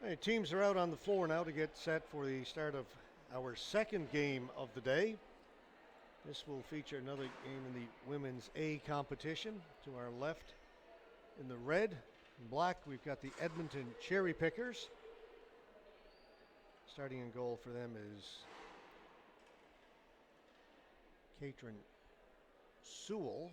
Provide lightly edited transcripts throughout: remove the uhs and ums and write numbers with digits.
Hey, teams are out on the floor now to get set for the start of our second game of the day. This will feature another game in the women's A competition. To our left, in the red and black, we've got the Edmonton Cherry Pickers. Starting in goal for them is Katrin Sewell.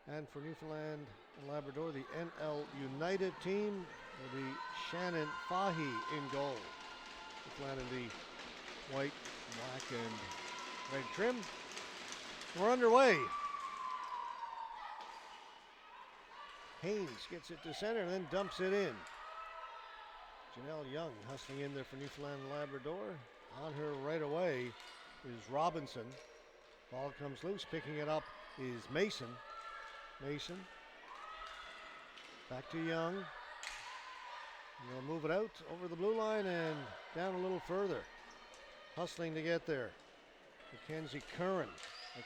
And for Newfoundland and Labrador, the NL United team will be Shannon Fahy in goal. Newfoundland in the white, black, and red trim. We're underway. Haynes gets it to center and then dumps it in. Janelle Young hustling in there for Newfoundland and Labrador. On her right away is Robinson. Ball comes loose. Picking it up is Mason. Mason. Back to Young. And they'll move it out over the blue line and down a little further. Hustling to get there. Mackenzie Curran.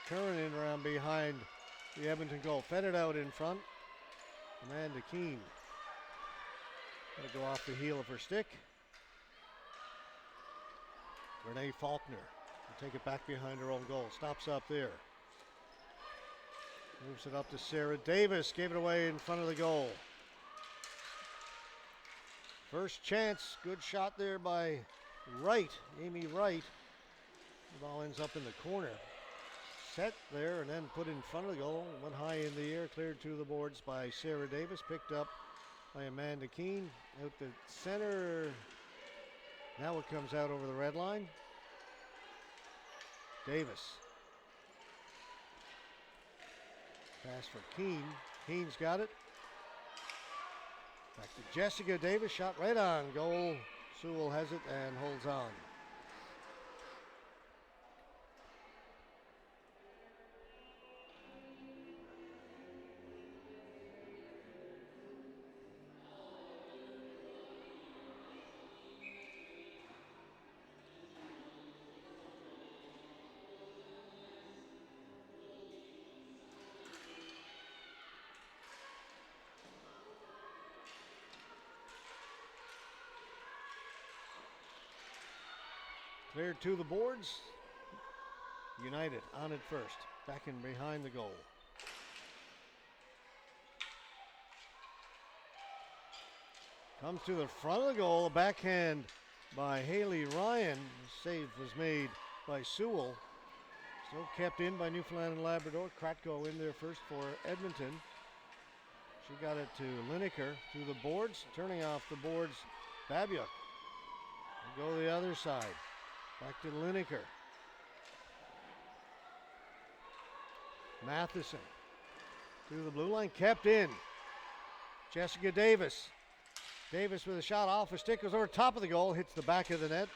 Curran in around behind the Edmonton goal. Fed it out in front. Amanda Keene. Got to go off the heel of her stick. Renee Faulkner will take it back behind her own goal. Stops up there. Moves it up to Sarah Davis. Gave it away in front of the goal. First chance. Good shot there by Wright. Amy Wright. The ball ends up in the corner. Set there and then put in front of the goal. Went high in the air. Cleared to the boards by Sarah Davis. Picked up by Amanda Keene. Out the center. Now it comes out over the red line. Davis. Pass for Keene. Keene's got it. Back to Jessica Davis. Shot right on goal. Sewell has it and holds on. Cleared to the boards. United on it first. Back in behind the goal. Comes to the front of the goal. A backhand by Haley Ryan. The save was made by Sewell. Still kept in by Newfoundland and Labrador. Kratko in there first for Edmonton. She got it to Lineker. To the boards. Turning off the boards, Babiuk. Go the other side. Back to Lineker. Matheson to the blue line, kept in. Jessica Davis. Davis with a shot off a stick, goes over top of the goal, hits the back of the net.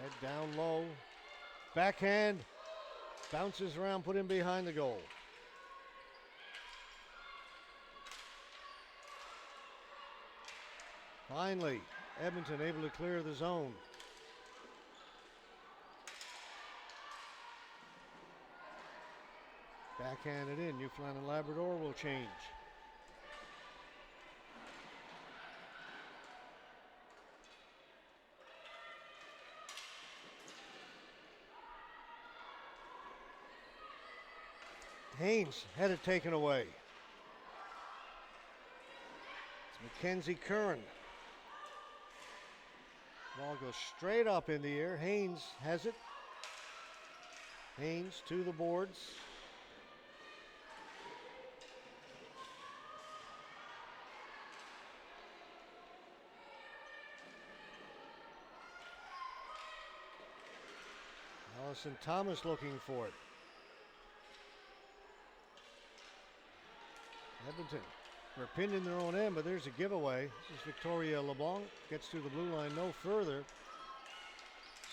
Head down low. Backhand. Bounces around, put in behind the goal. Finally, Edmonton able to clear the zone. Backhanded in. Newfoundland and Labrador will change. Haynes had it taken away. It's Mackenzie Curran. Ball goes straight up in the air. Haynes has it. Haynes to the boards. Allison Thomas looking for it. Edmonton. They're pinned in their own end, but there's a giveaway. This is Victoria LeBlanc. Gets to the blue line no further.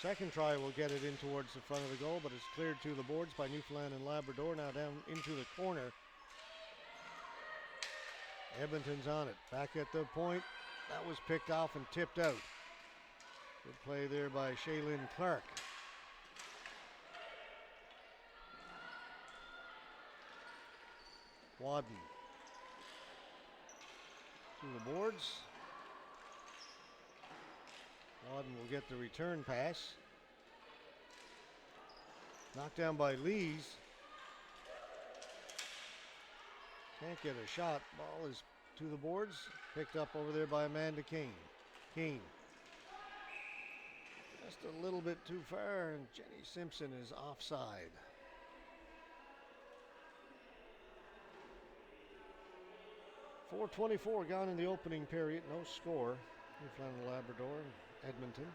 Second try will get it in towards the front of the goal, but it's cleared to the boards by Newfoundland and Labrador. Now down into the corner. Edmonton's on it. Back at the point. That was picked off and tipped out. Good play there by Shaylin Clark. Wadden to the boards. Wadden will get the return pass. Knocked down by Lees. Can't get a shot. Ball is to the boards. Picked up over there by Amanda Keene. Just a little bit too far, and Jenny Simpson is offside. .424 gone in the opening period. No score. Newfoundland and Labrador and Edmonton.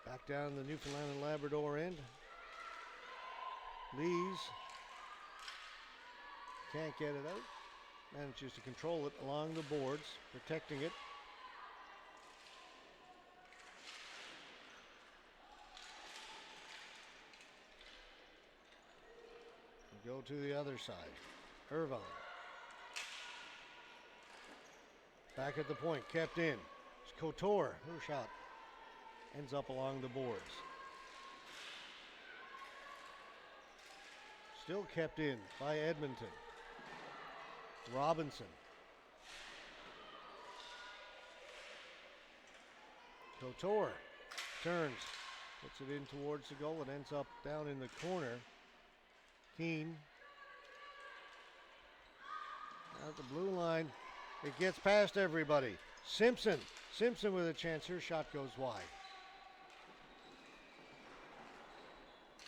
Back down the Newfoundland and Labrador end. Lees can't get it out. Manages to control it along the boards, protecting it. We go to the other side. Irvine. Back at the point, kept in. It's Couture, her shot. Ends up along the boards. Still kept in by Edmonton. Robinson. Couture turns, puts it in towards the goal. It ends up down in the corner. Keene. At the blue line. It gets past everybody. Simpson with a chance. Her shot goes wide.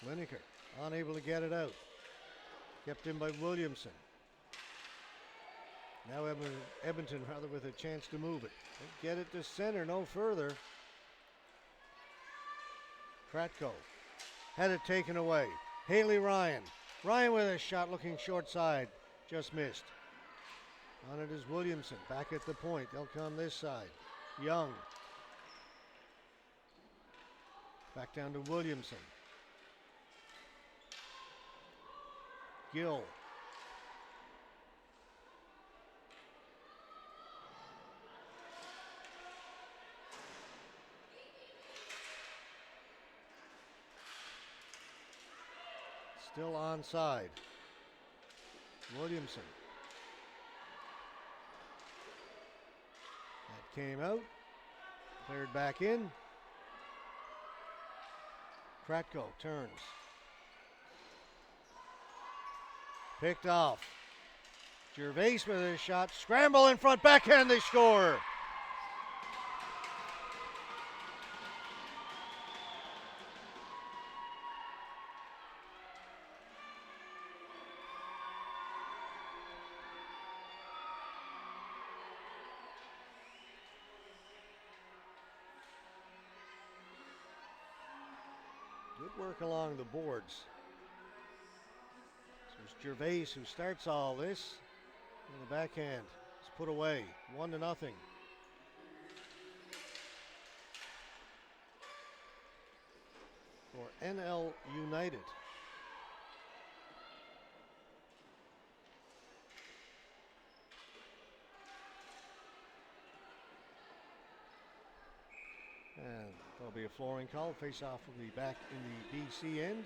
Lineker unable to get it out. Kept in by Williamson. Now Edmonton with a chance to move it. Get it to center, no further. Kratko had it taken away. Haley Ryan. Ryan with a shot looking short side. Just missed. On it is Williamson. Back at the point. They'll come this side. Young. Back down to Williamson. Gill. Still onside. Williamson. That came out. Cleared back in. Kratko turns. Picked off. Gervais with his shot. Scramble in front. Backhand. They score. Good work along the boards. So it's Gervais who starts all this. And the backhand is put away. 1-0. For NL United. And there'll be a flooring call. Face off will be back in the BC end.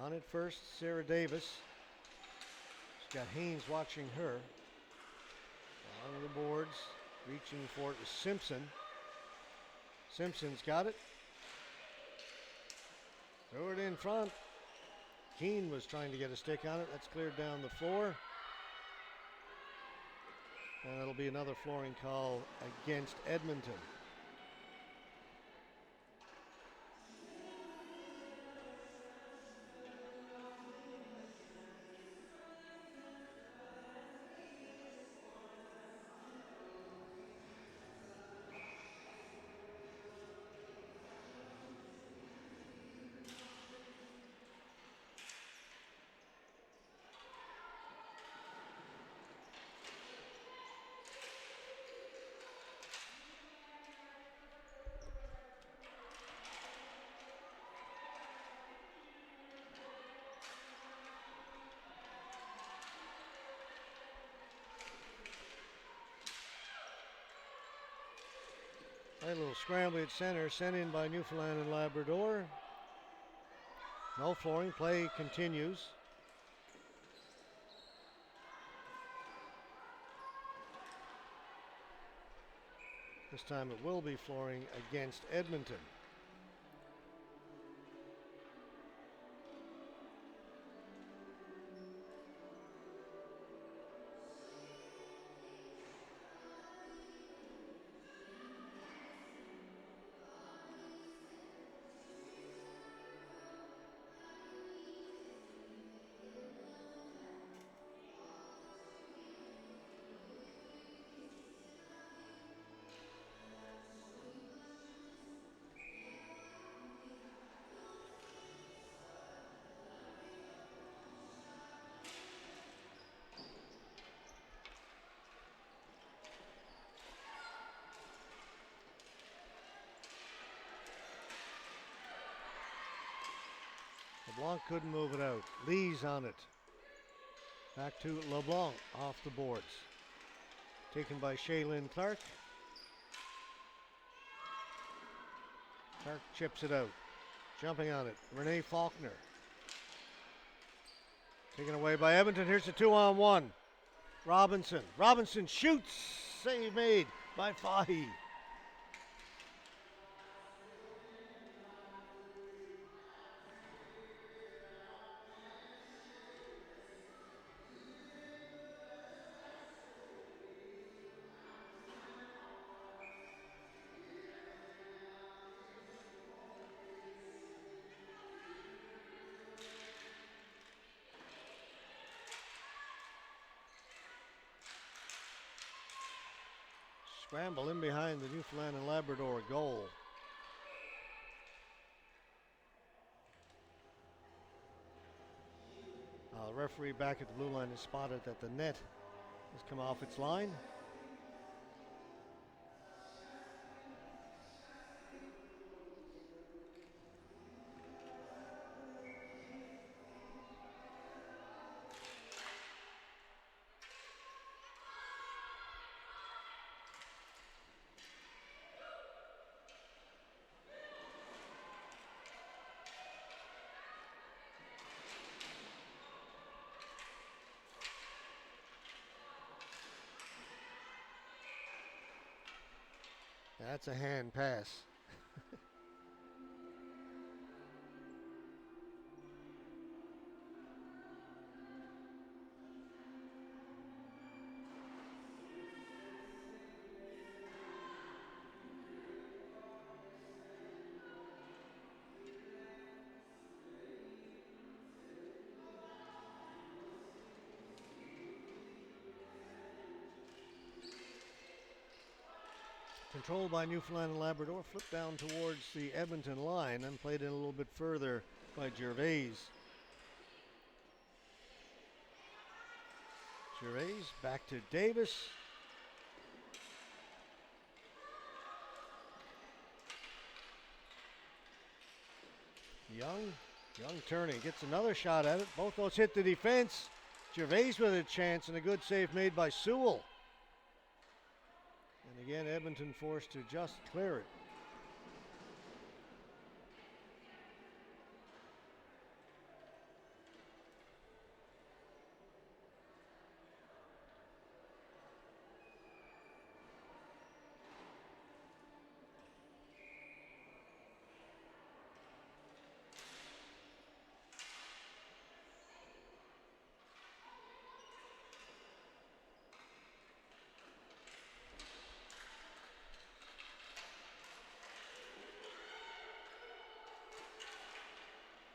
On it first, Sarah Davis. She's got Haynes watching her. Along the boards, reaching for it is Simpson. Simpson's got it. Throw it in front. Keene was trying to get a stick on it. That's cleared down the floor. And it'll be another flooring call against Edmonton. A little scramble at center, sent in by Newfoundland and Labrador. No flooring, play continues. This time it will be flooring against Edmonton. LeBlanc couldn't move it out. Lee's on it. Back to LeBlanc off the boards. Taken by Shaylin Clark. Clark chips it out. Jumping on it. Renee Faulkner. Taken away by Edmonton. Here's the 2-on-1. Robinson. Robinson shoots. Save made by Fahy. Scramble in behind the Newfoundland and Labrador goal. The referee back at the blue line has spotted that the net has come off its line. That's a hand pass. Controlled by Newfoundland and Labrador, flipped down towards the Edmonton line and played in a little bit further by Gervais. Gervais back to Davis. Young turning, gets another shot at it. Both those hit the defense. Gervais with a chance and a good save made by Sewell. And again, Edmonton forced to just clear it.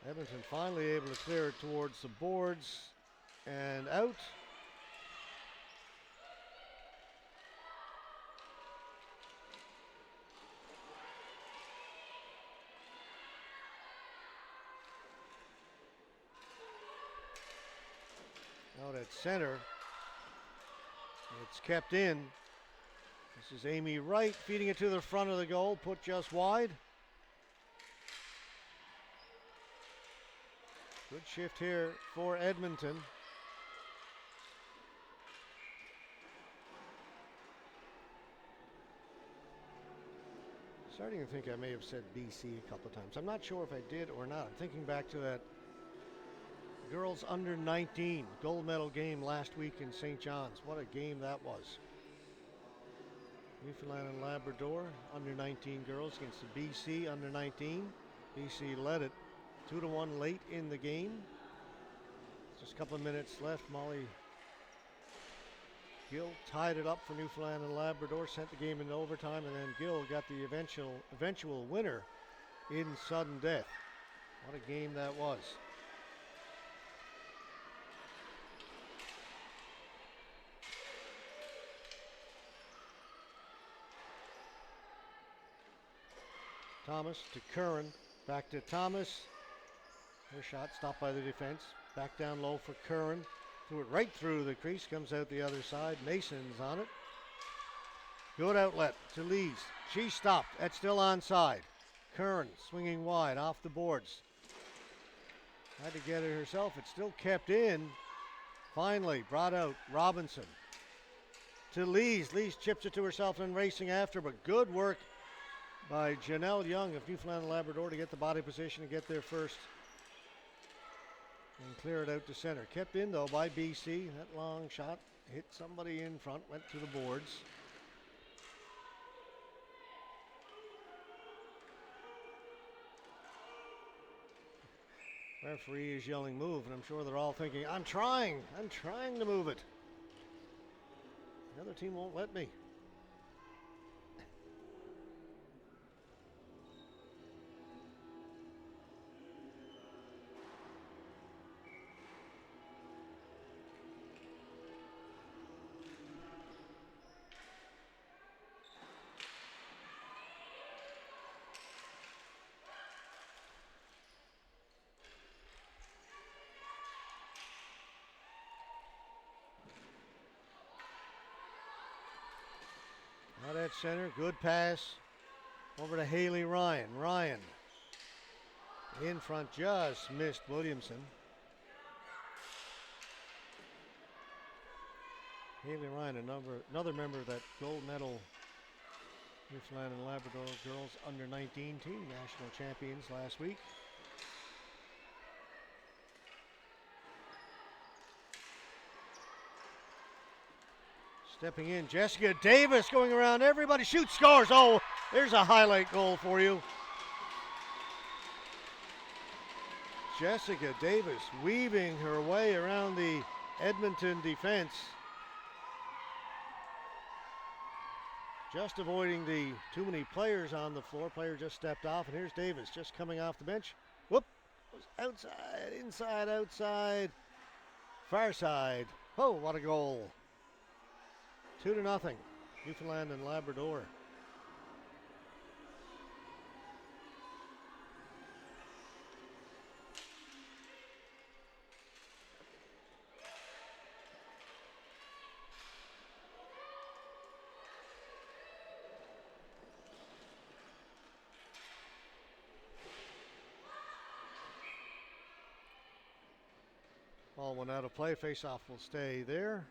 Edmonton finally able to clear it towards the boards and out. Out at center. It's kept in. This is Amy Wright feeding it to the front of the goal, put just wide. Good shift here for Edmonton. Starting to think I may have said BC a couple of times. I'm not sure if I did or not. I'm thinking back to that girls under 19 gold medal game last week in St. John's. What a game that was. Newfoundland and Labrador under 19 girls against the BC under 19. BC led it 2-1 late in the game. Just a couple of minutes left. Molly Gill tied it up for Newfoundland and Labrador, sent the game into overtime, and then Gill got the eventual winner in sudden death. What a game that was. Thomas to Curran, back to Thomas. Her shot stopped by the defense. Back down low for Curran. Threw it right through the crease, comes out the other side. Mason's on it. Good outlet to Lees. She stopped. That's still onside. Curran swinging wide off the boards. Had to get it herself. It's still kept in. Finally brought out Robinson to Lees. Lees chips it to herself and racing after, but good work by Janelle Young of Newfoundland and Labrador to get the body position and get there first and clear it out to center. Kept in though by BC. That long shot hit somebody in front, went to the boards. Referee is yelling move, and I'm sure they're all thinking, I'm trying to move it. The other team won't let me. Out at center, good pass over to Haley Ryan. Ryan in front, just missed Williamson. Haley Ryan, another member of that gold medal Newfoundland and Labrador girls under 19 team, national champions last week. Stepping in, Jessica Davis going around everybody, shoots, scores. Oh, there's a highlight goal for you. Jessica Davis weaving her way around the Edmonton defense. Just avoiding the too many players on the floor. Player just stepped off, and here's Davis just coming off the bench. Whoop, was outside, inside, outside, far side. Oh, what a goal. 2-0, Newfoundland and Labrador. Ball went out of play. Face-off will stay there.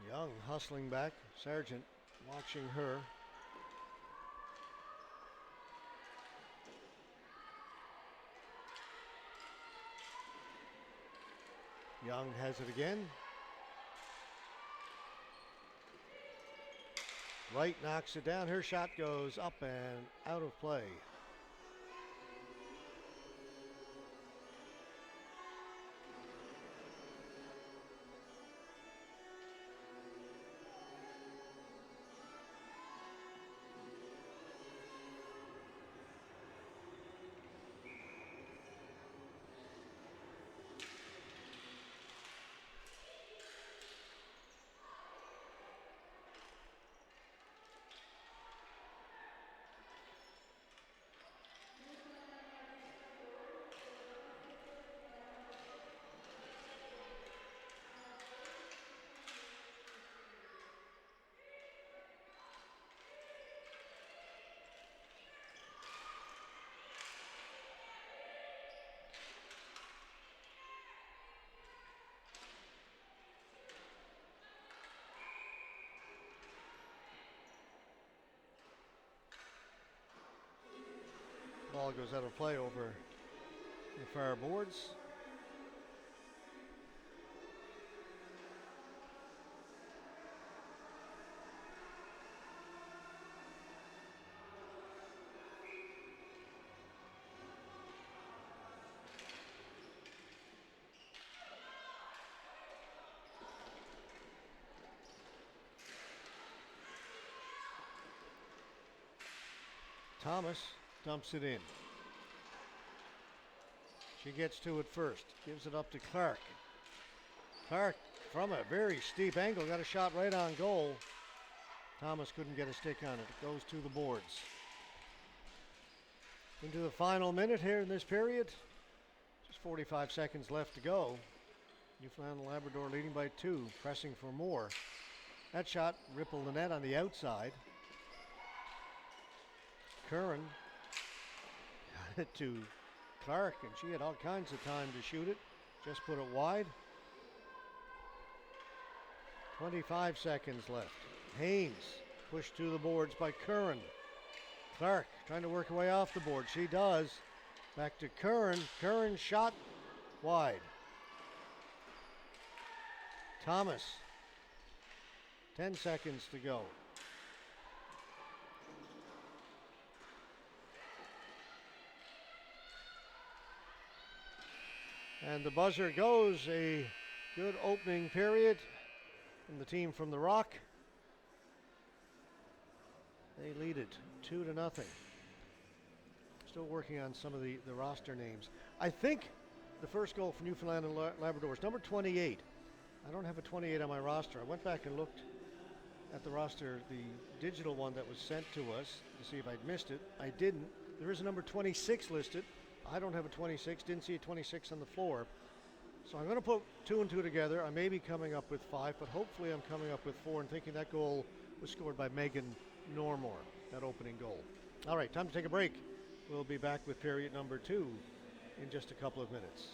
Young hustling back. Sargent watching her. Young has it again. Wright knocks it down. Her shot goes up and out of play. ball goes out of play over the far boards. Thomas dumps it in. She gets to it first, gives it up to Clark. Clark, from a very steep angle, got a shot right on goal. Thomas couldn't get a stick on it. It goes to the boards. Into the final minute here in this period. Just 45 seconds left to go. Newfoundland and Labrador leading by 2, pressing for more. That shot rippled the net on the outside. Curran got it to Clark, and she had all kinds of time to shoot it. Just put it wide. 25 seconds left. Haynes pushed to the boards by Curran. Clark trying to work her way off the board. She does. Back to Curran. Curran shot wide. Thomas. 10 seconds to go. And the buzzer goes. A good opening period from the team from the Rock. They lead it 2-0. Still working on some of the roster names. I think the first goal for Newfoundland and Labrador is number 28. I don't have a 28 on my roster. I went back and looked at the roster, the digital one that was sent to us, to see if I'd missed it. I didn't. There is a number 26 listed. I don't have a 26, didn't see a 26 on the floor. So I'm going to put 2 and 2 together. I may be coming up with 5, but hopefully I'm coming up with 4 and thinking that goal was scored by Megan Normore, that opening goal. All right, time to take a break. We'll be back with period number 2 in just a couple of minutes.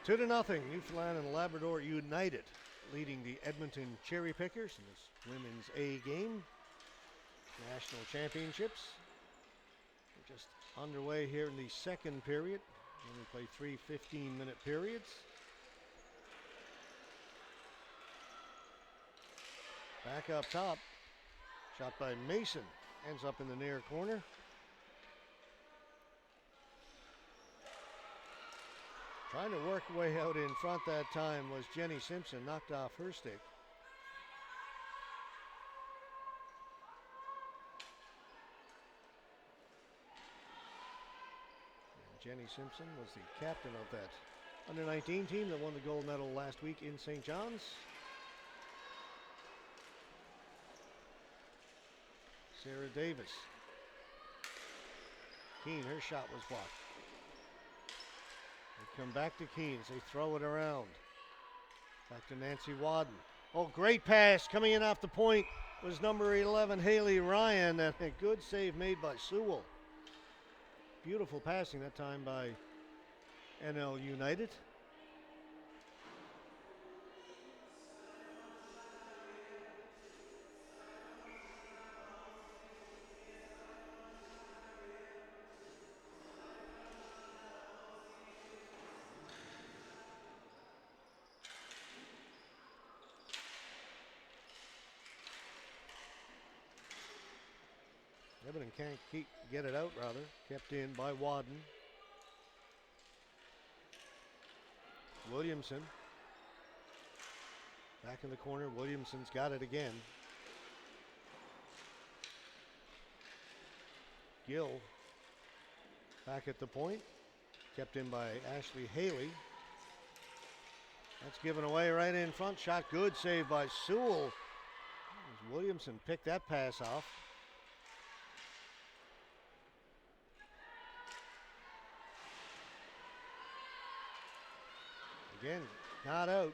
Two to nothing, Newfoundland and Labrador united. leading the Edmonton Cherry Pickers in this women's A game. National championships. We're just underway here in the second period. We play 3 15-minute periods. Back up top. Shot by Mason. Ends up in the near corner. Trying to work way out in front that time was Jenny Simpson. Knocked off her stick. Jenny Simpson was the captain of that under-19 team that won the gold medal last week in St. John's. Sarah Davis. Keane, her shot was blocked. They come back to Keane as they throw it around. Back to Nancy Wadden. Oh, great pass coming in off the point was number 11, Haley Ryan, and a good save made by Sewell. Beautiful passing that time by NL United. Edmonton can't get it out, rather. Kept in by Wadden. Williamson. Back in the corner. Williamson's got it again. Gill. Back at the point. Kept in by Ashley Haley. That's given away right in front. Shot good. Save by Sewell. Williamson picked that pass off. Again, not out.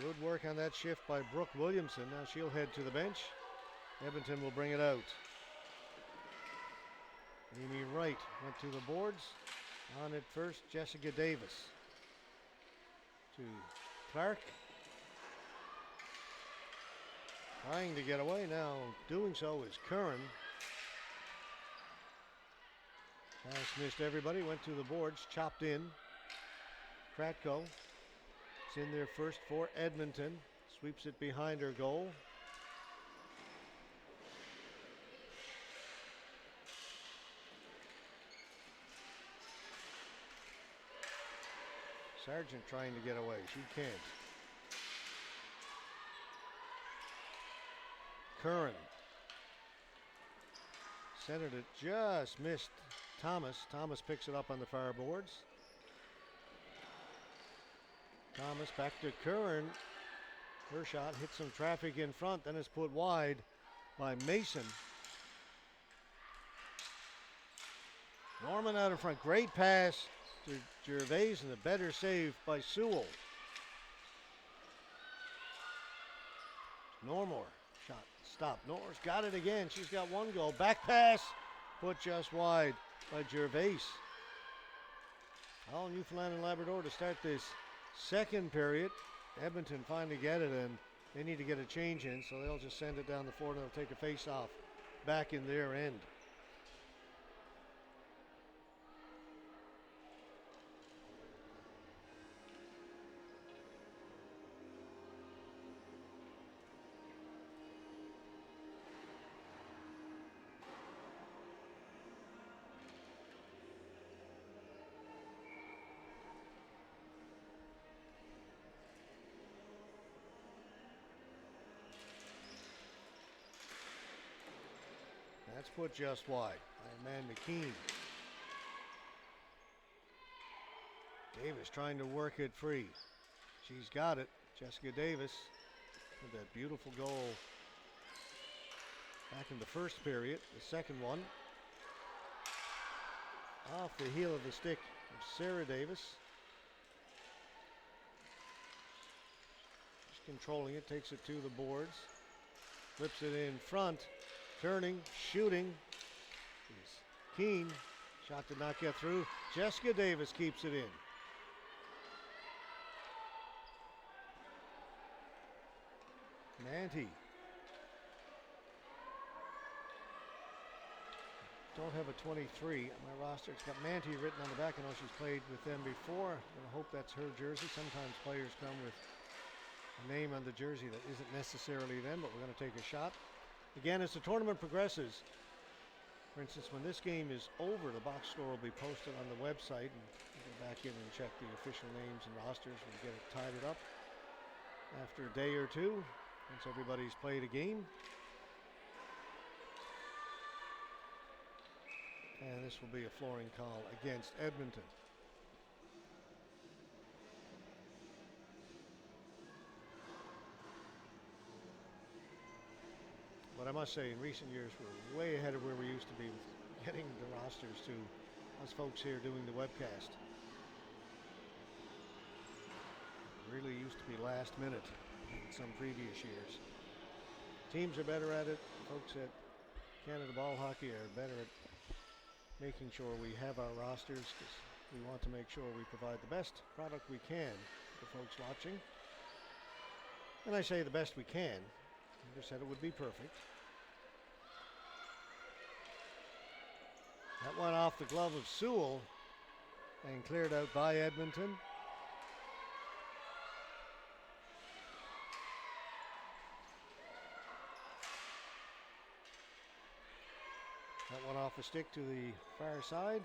Good work on that shift by Brooke Williamson. Now she'll head to the bench. Edmonton will bring it out. Amy Wright went to the boards. On it first, Jessica Davis. To Clark. Trying to get away now. Doing so is Curran. Pass missed everybody, went to the boards, chopped in. Kratko. It's in there first for Edmonton. Sweeps it behind her goal. Sargent trying to get away. She can't. Curran. Centered it, just missed Thomas. Thomas picks it up on the far boards. Thomas back to Curran. Her shot hit some traffic in front, then is put wide by Mason. Norman out in front. Great pass to Gervais and a better save by Sewell. Normore. Shot stopped. Norris got it again. She's got one goal. Back pass. Put just wide by Gervais. All Newfoundland and Labrador to start this second period. Edmonton finally get it, and they need to get a change in, so they'll just send it down the floor and they'll take a face-off back in their end. That's put just wide by Amanda Keane. Davis trying to work it free. She's got it. Jessica Davis with that beautiful goal back in the first period. The second one off the heel of the stick of Sarah Davis. Just controlling it, takes it to the boards. Flips it in front. Turning, shooting. Keane. Shot did not get through. Jessica Davis keeps it in. Manti. Don't have a 23 on my roster. It's got Manti written on the back. I know she's played with them before. I hope that's her jersey. Sometimes players come with a name on the jersey that isn't necessarily them, but we're going to take a shot. Again, as the tournament progresses, for instance, when this game is over, the box score will be posted on the website, and we'll go back in and check the official names and rosters and get it tidied up after a day or two, once everybody's played a game. And this will be a flooring call against Edmonton. But I must say, in recent years, we're way ahead of where we used to be with getting the rosters to us folks here doing the webcast. It really used to be last minute in some previous years. Teams are better at it. Folks at Canada Ball Hockey are better at making sure we have our rosters, because we want to make sure we provide the best product we can for folks watching. And I say the best we can. Never said it would be perfect. That went off the glove of Sewell and cleared out by Edmonton. That went off the stick to the far side.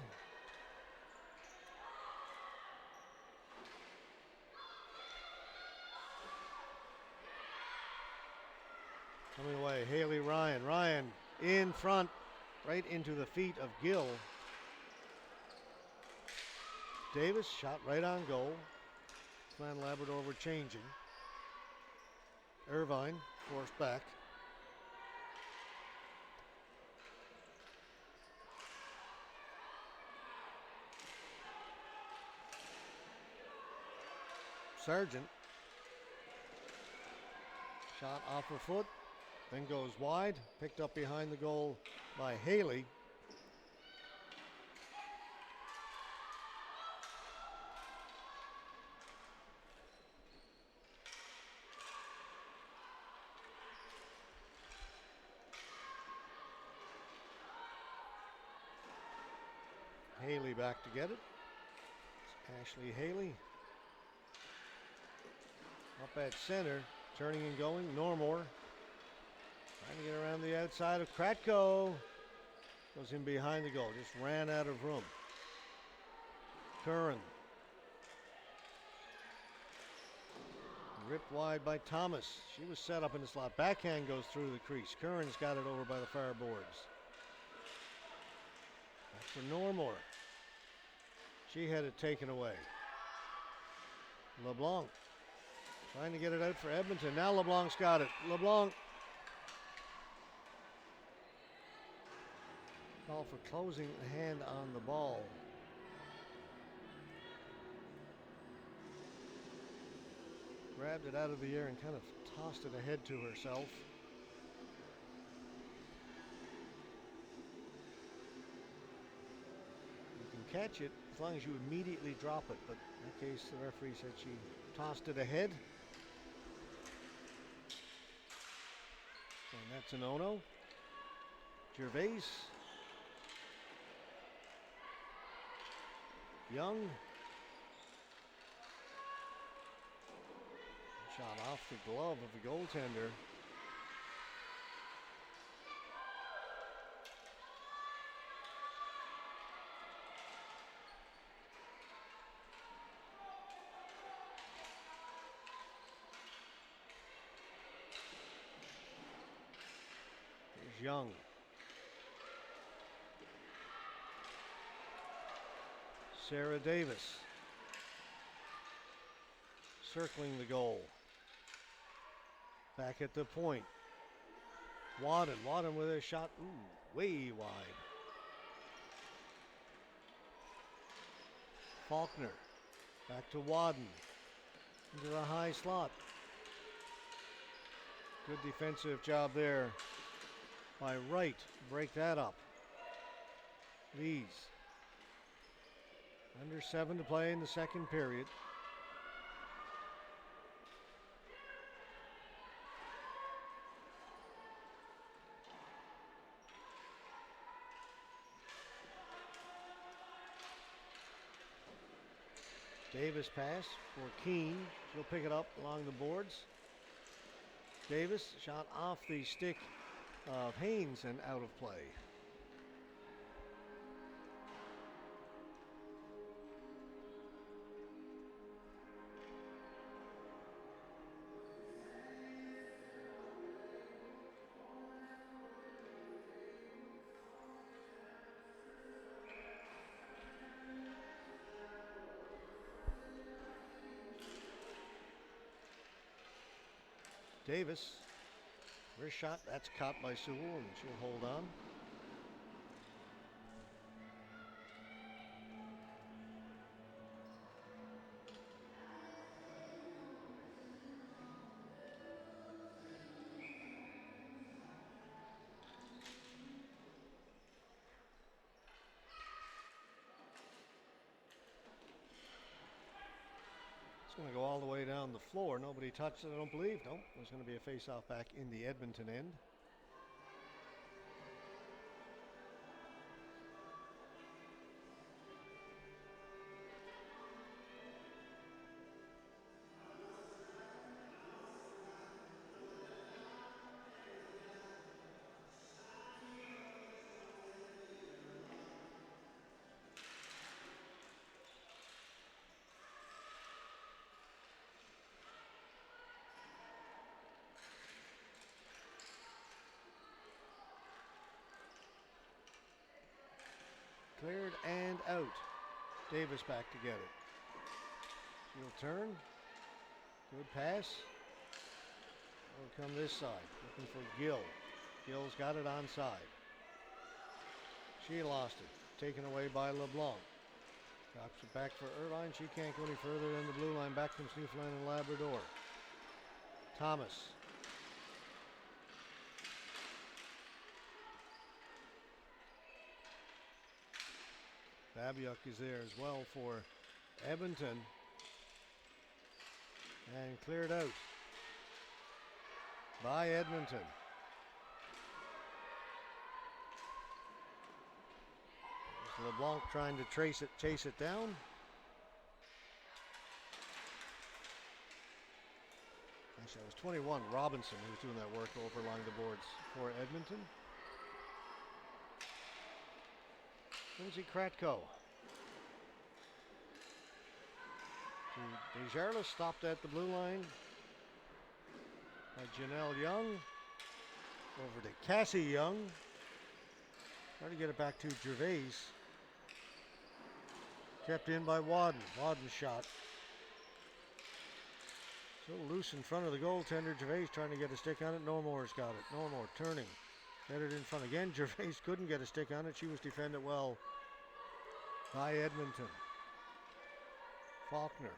Coming away, Haley Ryan. Ryan in front, right into the feet of Gill. Davis shot right on goal. Newfoundland Labrador were changing. Irvine forced back. Sargent. Shot off her foot, then goes wide. Picked up behind the goal by Haley. Haley back to get it. It's Ashley Haley. Up at center, turning and going, Normore. Trying to get around the outside of Kratko. Goes in behind the goal, just ran out of room. Curran. Ripped wide by Thomas. She was set up in the slot. Backhand goes through the crease. Curran's got it over by the far boards. Back for Normore. She had it taken away. LeBlanc. Trying to get it out for Edmonton. Now LeBlanc's got it. LeBlanc. Call for closing the hand on the ball. Grabbed it out of the air and kind of tossed it ahead to herself. You can catch it as long as you immediately drop it, but in that case the referee said she tossed it ahead. And that's an no-no. Gervais. Young. Shot off the glove of the goaltender. Here's Young. Sarah Davis circling the goal. Back at the point. Wadden with a shot, way wide. Faulkner back to Wadden into the high slot. Good defensive job there by Wright. Break that up. Lees. Under 7 to play in the second period. Davis pass for Keene. She'll pick it up along the boards. Davis shot off the stick of Haynes and out of play. Davis, first shot, that's caught by Sewell, and she'll hold on. It's going to go all the way down the floor. Nobody touched it, I don't believe. Nope, there's going to be a face-off back in the Edmonton end. Cleared and out. Davis back to get it. She'll turn. Good pass. Will come this side. Looking for Gill. Gill's got it onside. She lost it. Taken away by LeBlanc. Drops it back for Irvine. She can't go any further than the blue line. Back comes Newfoundland and Labrador. Thomas. Babiuk is there as well for Edmonton. And cleared out by Edmonton. There's LeBlanc trying to chase it down. Actually, it was 21, Robinson, who was doing that work over along the boards for Edmonton. Lindsay Kratko. Desjardins stopped at the blue line by Janelle Young. Over to Cassie Young. Trying to get it back to Gervais. Kept in by Wadden. Wadden's shot. So loose in front of the goaltender. Gervais trying to get a stick on it. Normore's got it. Normore turning. Headed in front again. Gervais couldn't get a stick on it. She was defended well by Edmonton. Faulkner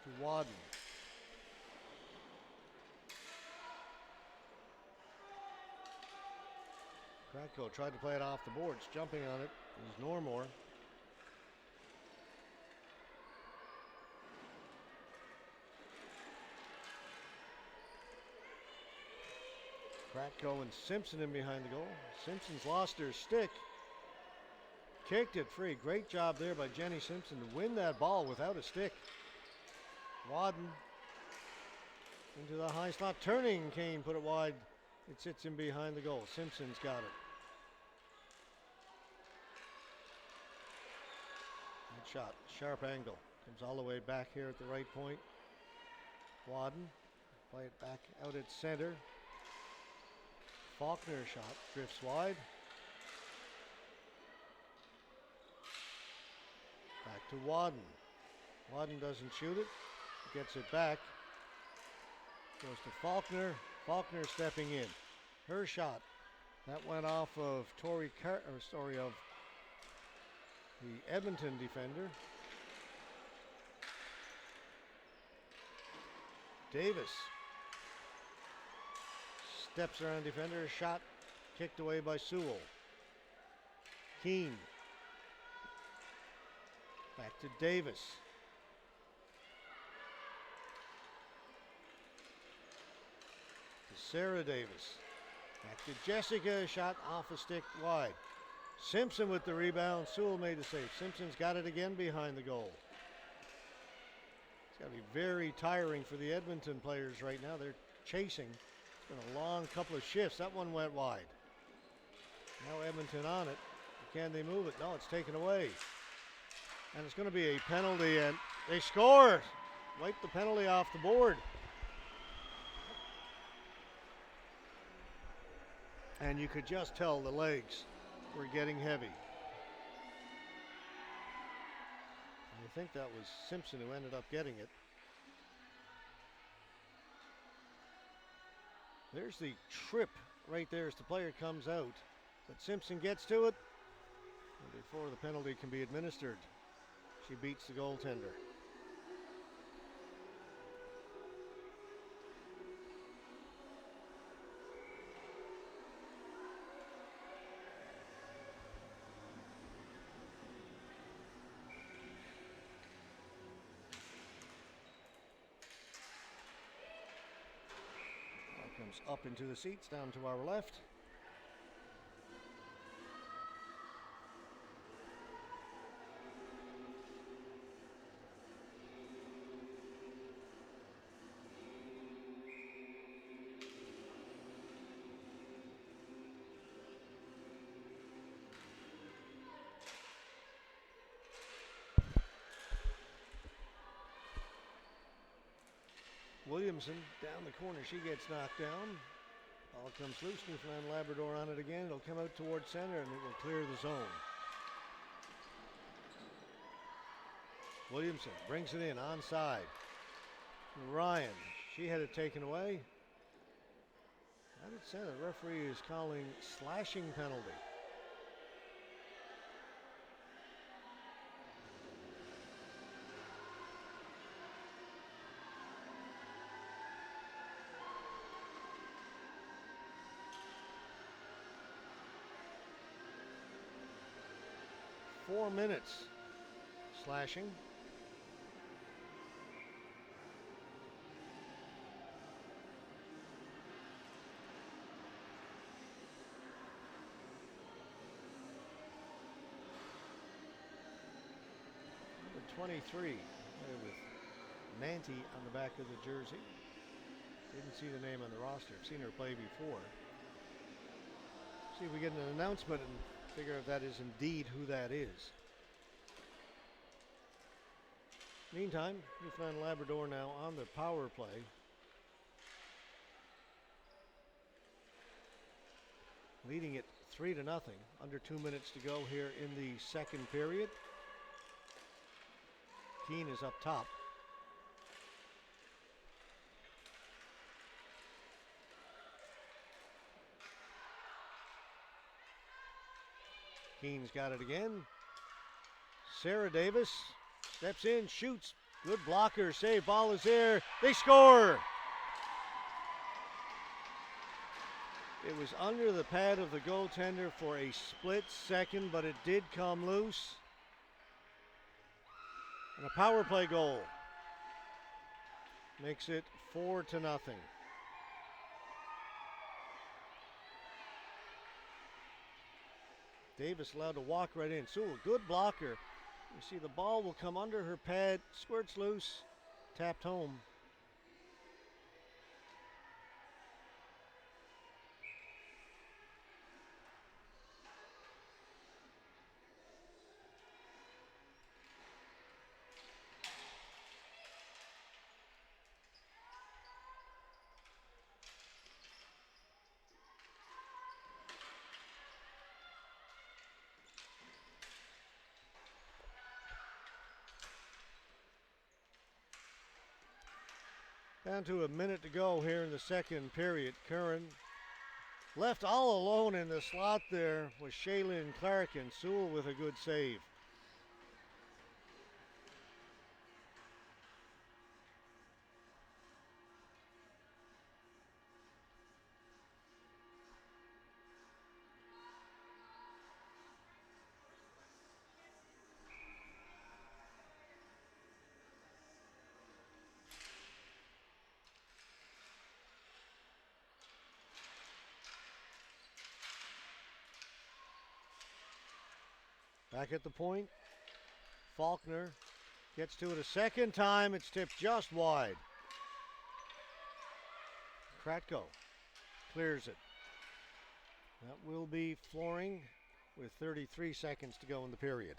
to Wadden. Kratko tried to play it off the boards. Jumping on it is Normore. Kratko and Simpson in behind the goal. Simpson's lost her stick. Kicked it free. Great job there by Jenny Simpson to win that ball without a stick. Wadden into the high slot. Turning, Kane put it wide. It sits in behind the goal. Simpson's got it. Good shot. Sharp angle. Comes all the way back here at the right point. Wadden. Play it back out at center. Faulkner shot. Drifts wide. Back to Wadden. Wadden doesn't shoot it. Gets it back. Goes to Faulkner. Faulkner stepping in. Her shot. That went off of of the Edmonton defender. Davis. Steps around defender. Shot kicked away by Sewell. Keene. Back to Davis. To Sarah Davis. Back to Jessica. Shot off a stick wide. Simpson with the rebound. Sewell made the save. Simpson's got it again behind the goal. It's got to be very tiring for the Edmonton players right now. They're chasing. It's been a long couple of shifts. That one went wide. Now Edmonton on it. Can they move it? No, it's taken away. And it's going to be a penalty, and they score. Wipe the penalty off the board. And you could just tell the legs were getting heavy. I think that was Simpson who ended up getting it. There's the trip right there as the player comes out. But Simpson gets to it before the penalty can be administered. She beats the goaltender. Comes up into the seats, down to our left. Williamson down the corner. She gets knocked down. Ball comes loose. Newfoundland Labrador on it again. It'll come out towards center and it will clear the zone. Williamson brings it in onside. Ryan, she had it taken away. Out at center, the referee is calling slashing penalty. Four minutes. Slashing. Number 23 with Manti on the back of the jersey. Didn't see the name on the roster. I've seen her play before. See if we get an announcement and figure if that is indeed who that is. Meantime, Newfoundland Labrador now on the power play. Leading it 3-0. Under 2 minutes to go here in the second period. Keane is up top. Keane's got it again. Sarah Davis steps in, shoots. Good blocker, save, ball is there. They score! It was under the pad of the goaltender for a split second, but it did come loose. And a power play goal makes it 4-0. Davis allowed to walk right in. Sewell, good blocker. You see the ball will come under her pad, squirts loose, tapped home. Down to a minute to go here in the second period. Curran left all alone in the slot there was Shaylin Clark, and Sewell with a good save. Back at the point. Faulkner gets to it a second time. It's tipped just wide. Kratko clears it. That will be flooring with 33 seconds to go in the period.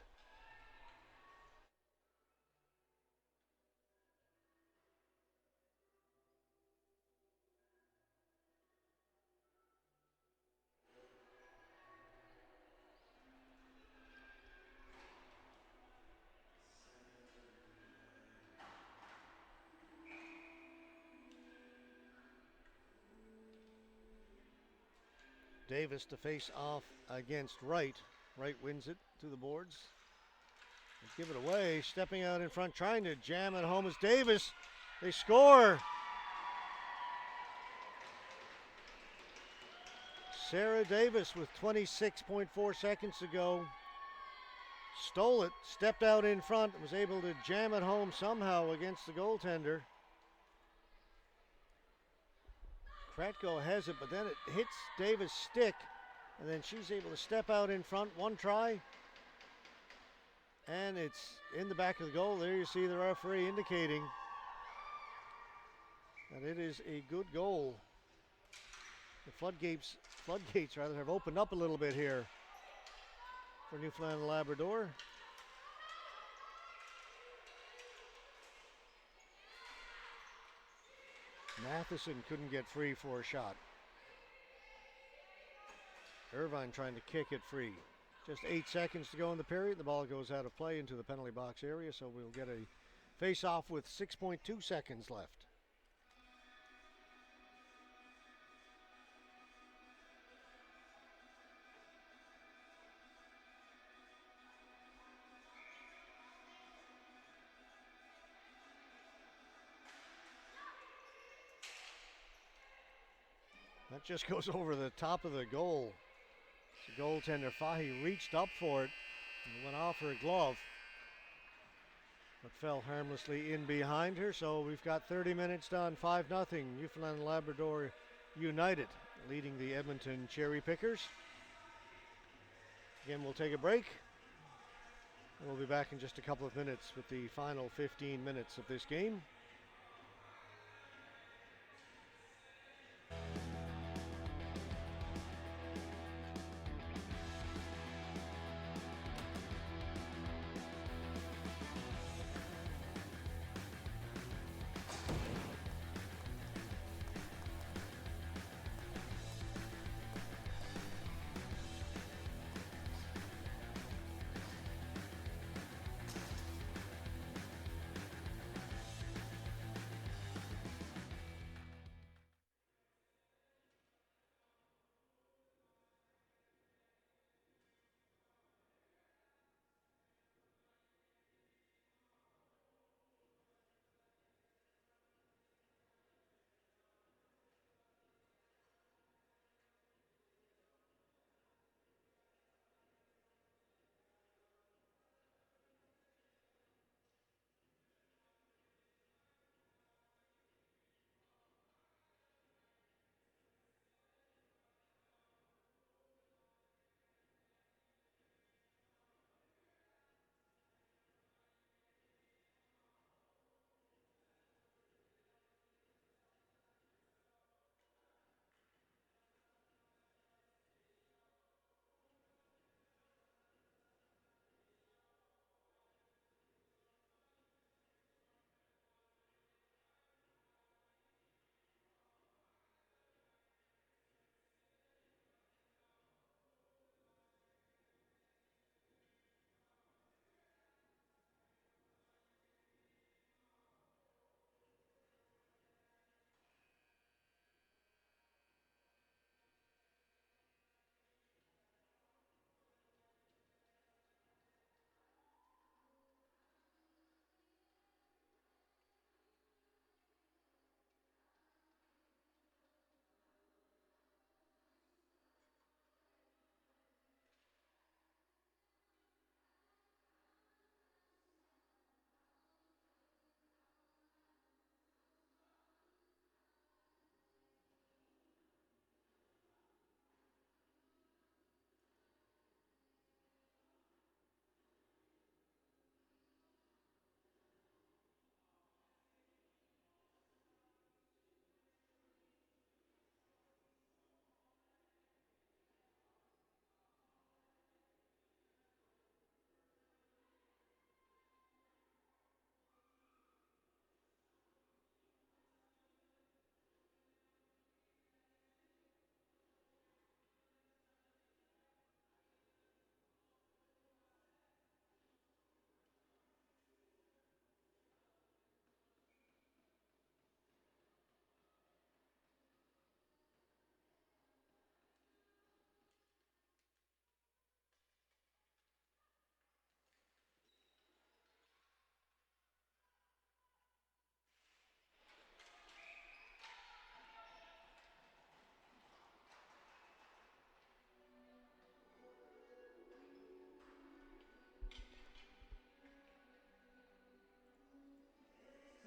Davis to face off against Wright. Wright wins it to the boards. Give it away, stepping out in front, trying to jam it home is Davis. They score. Sarah Davis with 26.4 seconds to go. Stole it, stepped out in front, was able to jam it home somehow against the goaltender. Kratko has it, but then it hits Davis' stick, and then she's able to step out in front. One try, and it's in the back of the goal. There you see the referee indicating that it is a good goal. The floodgates rather have opened up a little bit here for Newfoundland and Labrador. Matheson couldn't get free for a shot. Irvine trying to kick it free. Just 8 seconds to go in the period. The ball goes out of play into the penalty box area, so we'll get a face-off with 6.2 seconds left. That just goes over the top of the goal. The goaltender Fahy reached up for it and went off her glove, but fell harmlessly in behind her. So we've got 30 minutes done, 5-0. Newfoundland and Labrador United leading the Edmonton Cherry Pickers. Again, we'll take a break, and we'll be back in just a couple of minutes with the final 15 minutes of this game.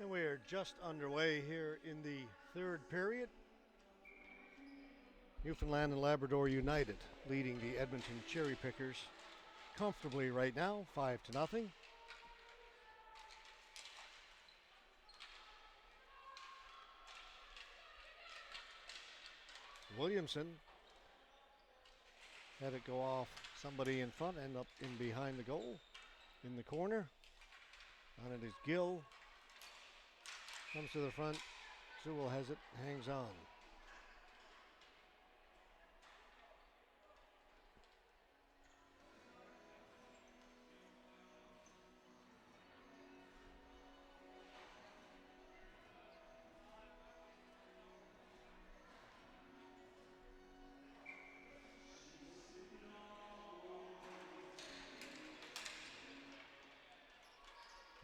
And we're just underway here in the third period. Newfoundland and Labrador United leading the Edmonton Cherry Pickers comfortably right now, 5-0. Williamson had it go off somebody in front, end up in behind the goal in the corner. On it is Gill. Comes to the front. Sewell has it, hangs on.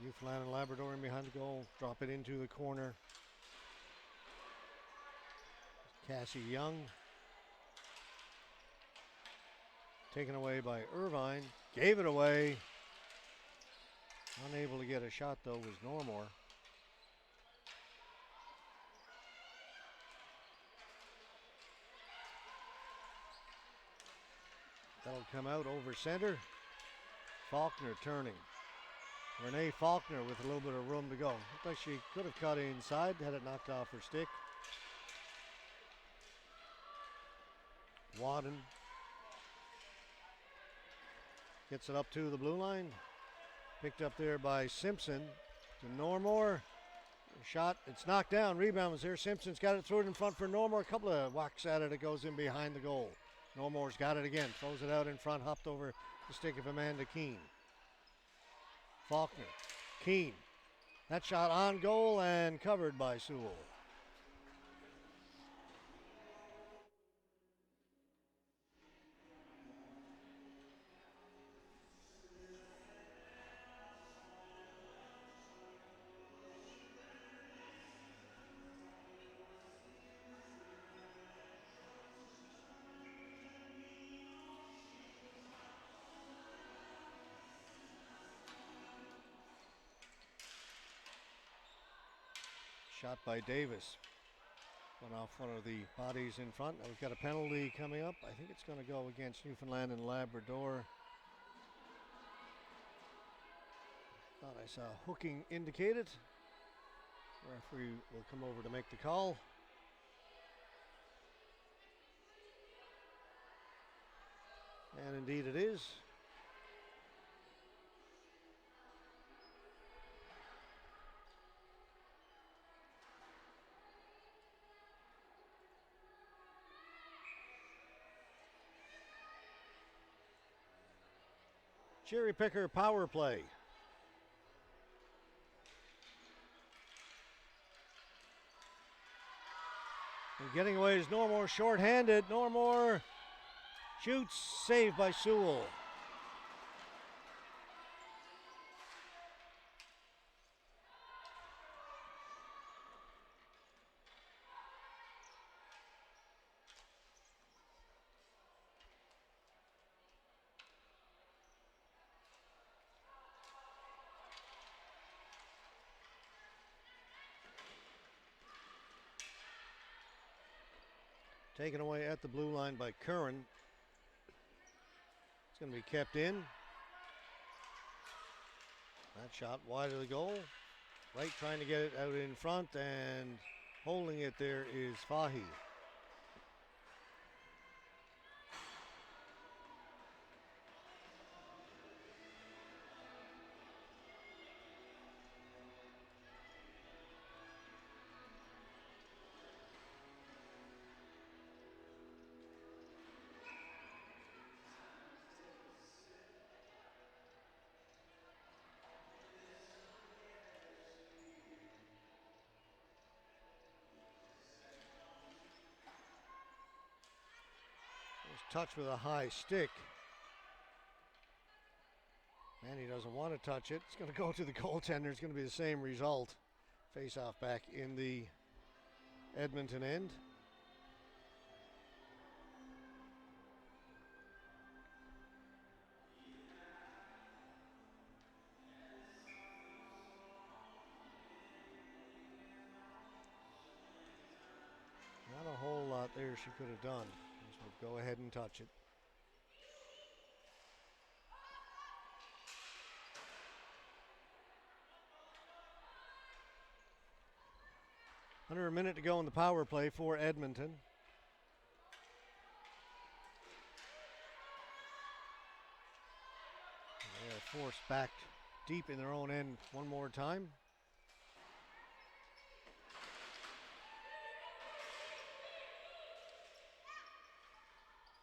Newfoundland and Labrador in behind the goal. Drop it into the corner. Cassie Young. Taken away by Irvine. Gave it away. Unable to get a shot though was Normore. That'll come out over center. Faulkner turning. Renee Faulkner with a little bit of room to go. Looked like she could have cut inside, had it knocked off her stick. Wadden gets it up to the blue line. Picked up there by Simpson to Normore. Shot, it's knocked down. Rebound was there. Simpson's got it, threw it in front for Normore. A couple of whacks at it. It goes in behind the goal. Normore's got it again. Throws it out in front, hopped over the stick of Amanda Keene. Faulkner, Keene. That shot on goal and covered by Sewell. Shot by Davis. Went off one of the bodies in front. Now we've got a penalty coming up. I think it's going to go against Newfoundland and Labrador. Thought I saw hooking indicated. Referee will come over to make the call. And indeed it is. Cherry Picker power play. And getting away is Normore, short-handed. Normore shoots, saved by Sewell. Taken away at the blue line by Curran. It's going to be kept in. That shot wide of the goal. Wright trying to get it out in front, and holding it there is Fahy. Touch with a high stick. And he doesn't want to touch it. It's going to go to the goaltender. It's going to be the same result. Face off back in the Edmonton end. there she could have done. Just go ahead and touch it. Under a minute to go in the power play for Edmonton. They're forced back deep in their own end one more time.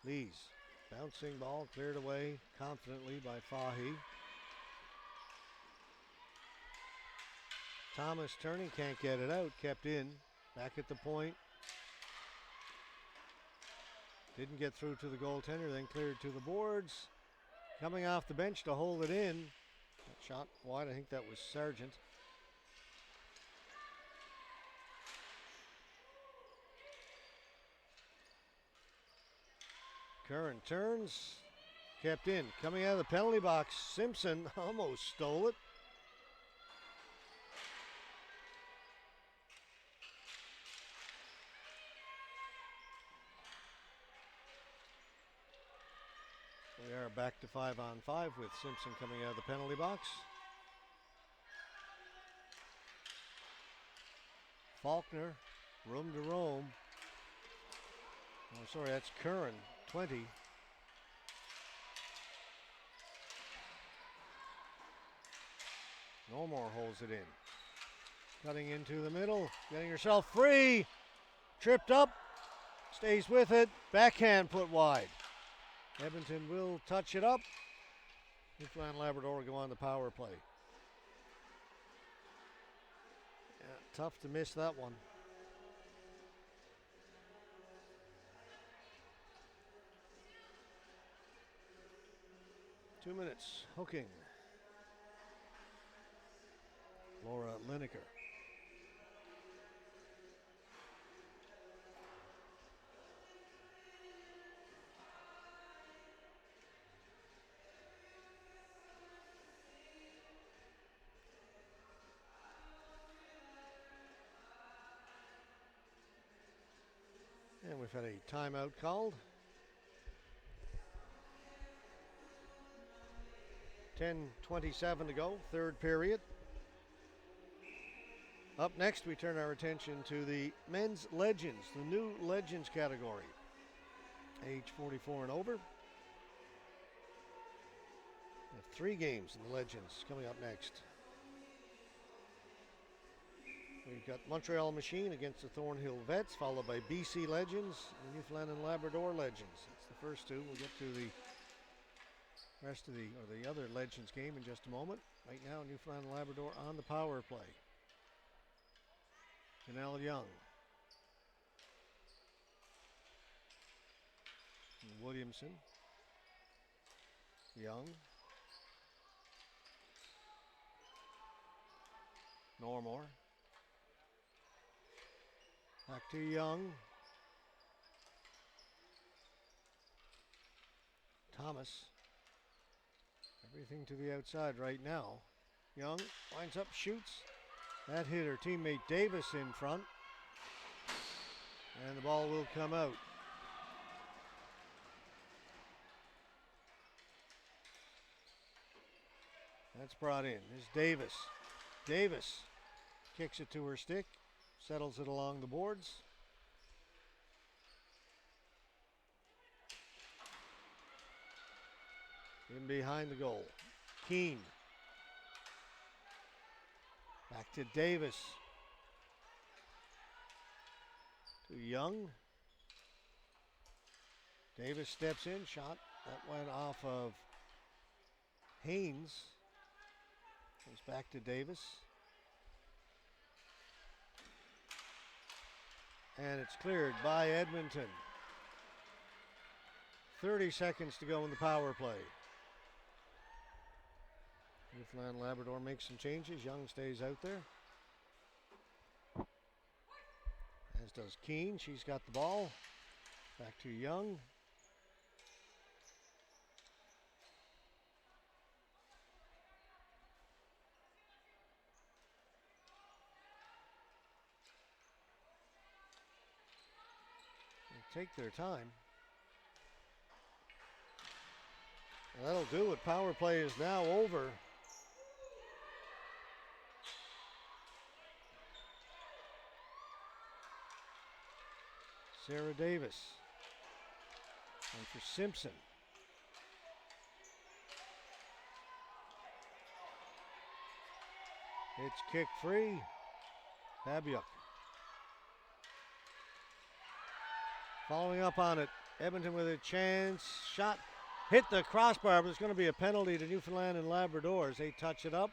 Lees, bouncing ball cleared away confidently by Fahy. Thomas turning, can't get it out, kept in. Back at the point. Didn't get through to the goaltender, then cleared to the boards. Coming off the bench to hold it in. That shot wide, I think that was Sargent. Curran turns, kept in. Coming out of the penalty box, Simpson almost stole it. We are back to 5-on-5 with Simpson coming out of the penalty box. Faulkner, room to roam. Oh, sorry, that's Curran, 20. Nomore holds it in. Cutting into the middle, getting herself free. Tripped up, stays with it. Backhand put wide. Edmonton will touch it up. Newfoundland Labrador go on the power play. Yeah, tough to miss that one. Two minutes, hooking. Laura Lineker. And we've had a timeout called. 10:27 to go, third period. Up next, we turn our attention to the men's legends, the new legends category. Age 44 and over. We have 3 games in the legends coming up next. We've got Montreal Machine against the Thornhill Vets, followed by BC Legends and Newfoundland and Labrador Legends. That's the first two. We'll get to the rest of the other Legends game in just a moment. Right now, Newfoundland and Labrador on the power play. Janelle Young. Williamson. Young. Normore. Back to Young. Thomas. Everything to the outside right now. Young winds up, shoots. That hit her teammate Davis in front. And the ball will come out. That's brought in. There's Davis. Davis kicks it to her stick. Settles it along the boards. In behind the goal. Keane. Back to Davis. To Young. Davis steps in. Shot that went off of Haynes. Goes back to Davis. And it's cleared by Edmonton. 30 seconds to go in the power play. Newfoundland Labrador makes some changes. Young stays out there. As does Keane. She's got the ball. Back to Young. take their time. And that'll do it. Power play is now over. Sarah Davis. And for Simpson. It's kick free. Fabiuk. Following up on it. Edmonton with a chance. Shot hit the crossbar, but it's going to be a penalty to Newfoundland and Labrador as they touch it up.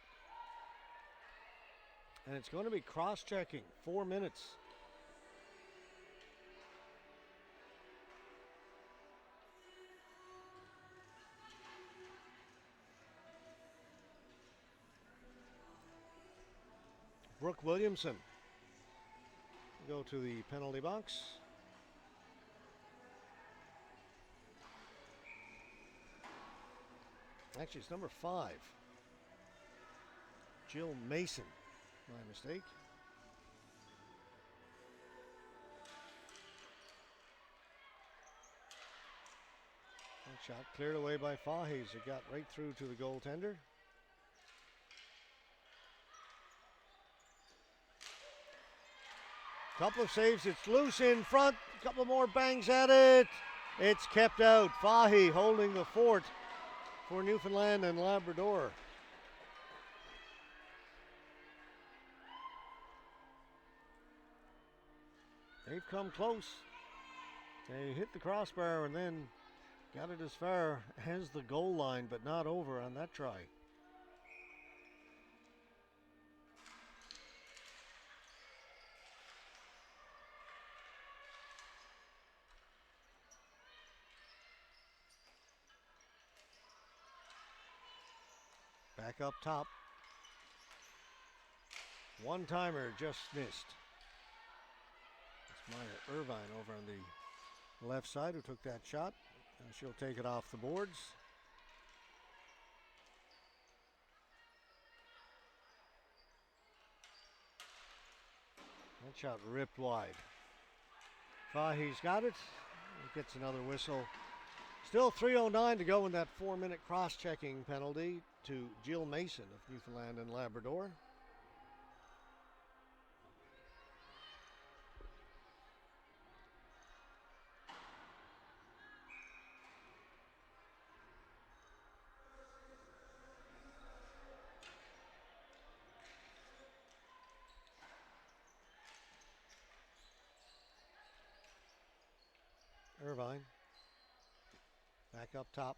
And it's going to be cross-checking. 4 minutes. Brooke Williamson go to the penalty box. Actually, it's number 5. Jill Mason, my mistake. That shot cleared away by Fahey. It got right through to the goaltender. Couple of saves, it's loose in front. A couple more bangs at it. It's kept out. Fahey holding the fort for Newfoundland and Labrador. They've come close. They hit the crossbar and then got it as far as the goal line, but not over on that try. Back up top. One-timer just missed. It's Maya Irvine over on the left side who took that shot. And she'll take it off the boards. That shot ripped wide. Fahey's got it. He gets another whistle. Still 3:09 to go in that 4-minute cross-checking penalty to Jill Mason of Newfoundland and Labrador. Irvine. Back up top.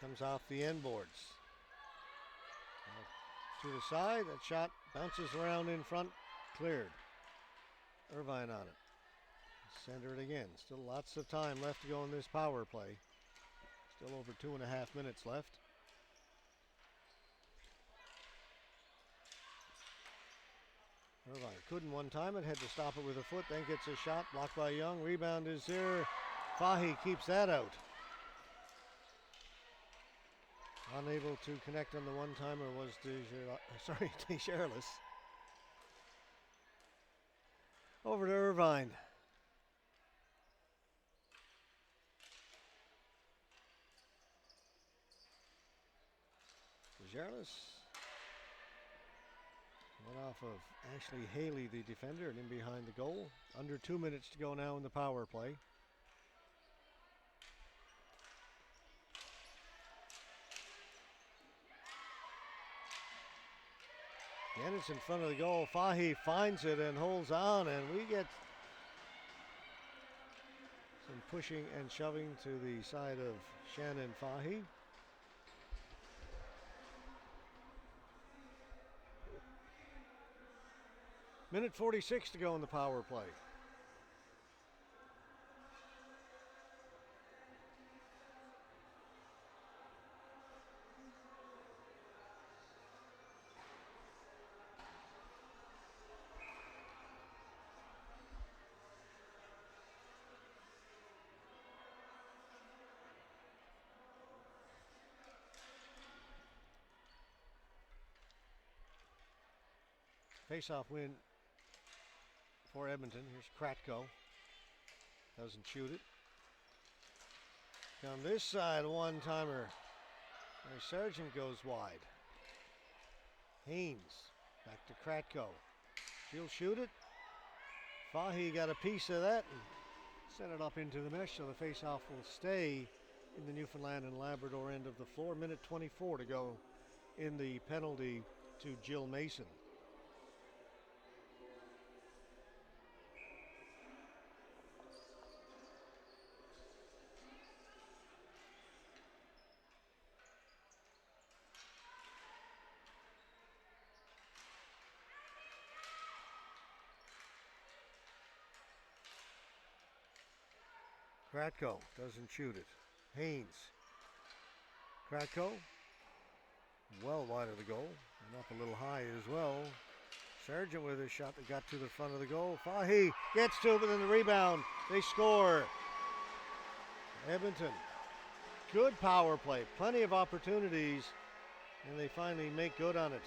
Comes off the end boards. To the side, that shot bounces around in front, cleared. Irvine on it. Center it again. Still lots of time left to go in this power play. Still over 2.5 minutes left. Irvine couldn't one time it, had to stop it with a foot, then gets a shot, blocked by Young. Rebound is there. Fahey keeps that out. Unable to connect on the one-timer was DeSherlis. Over to Irvine. DeSherlis went off of Ashley Haley, the defender, and in behind the goal. Under 2 minutes to go now in the power play. Again, it's in front of the goal. Fahey finds it and holds on, and we get some pushing and shoving to the side of Shannon Fahey. Minute 46 to go in the power play. Face-off win for Edmonton. Here's Kratko. Doesn't shoot it. Down this side, one-timer. Sargent goes wide. Haynes back to Kratko. She'll shoot it. Fahy got a piece of that and set it up into the mesh, so the face-off will stay in the Newfoundland and Labrador end of the floor. Minute 24 to go in the penalty to Jill Mason. Kratko doesn't shoot it. Haynes. Kratko, well wide of the goal, and up a little high as well. Sargent with a shot that got to the front of the goal. Fahy gets to it, but then the rebound. They score. Edmonton, good power play, plenty of opportunities, and they finally make good on it.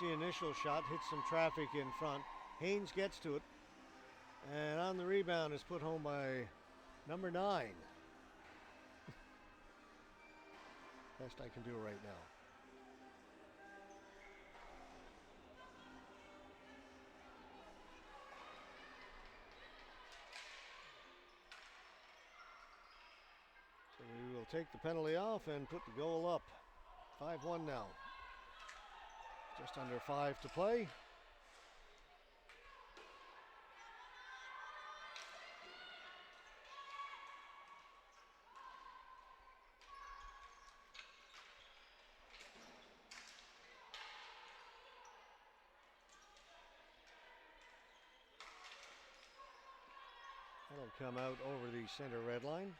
There's the initial shot, hits some traffic in front. Haynes gets to it, and on the rebound is put home by number 9. Best I can do right now. So we will take the penalty off and put the goal up. 5-1 now. Just under 5 to play. That'll come out over the center red line.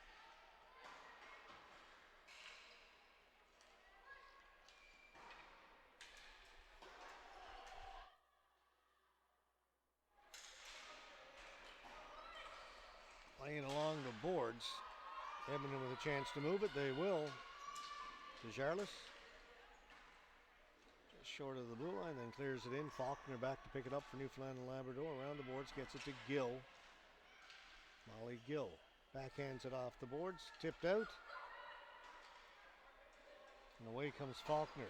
Playing along the boards. Edmonton with a chance to move it. They will. To Jarlis. Just short of the blue line, then clears it in. Faulkner back to pick it up for Newfoundland and Labrador. Around the boards, gets it to Gill. Molly Gill backhands it off the boards. Tipped out. And away comes Faulkner.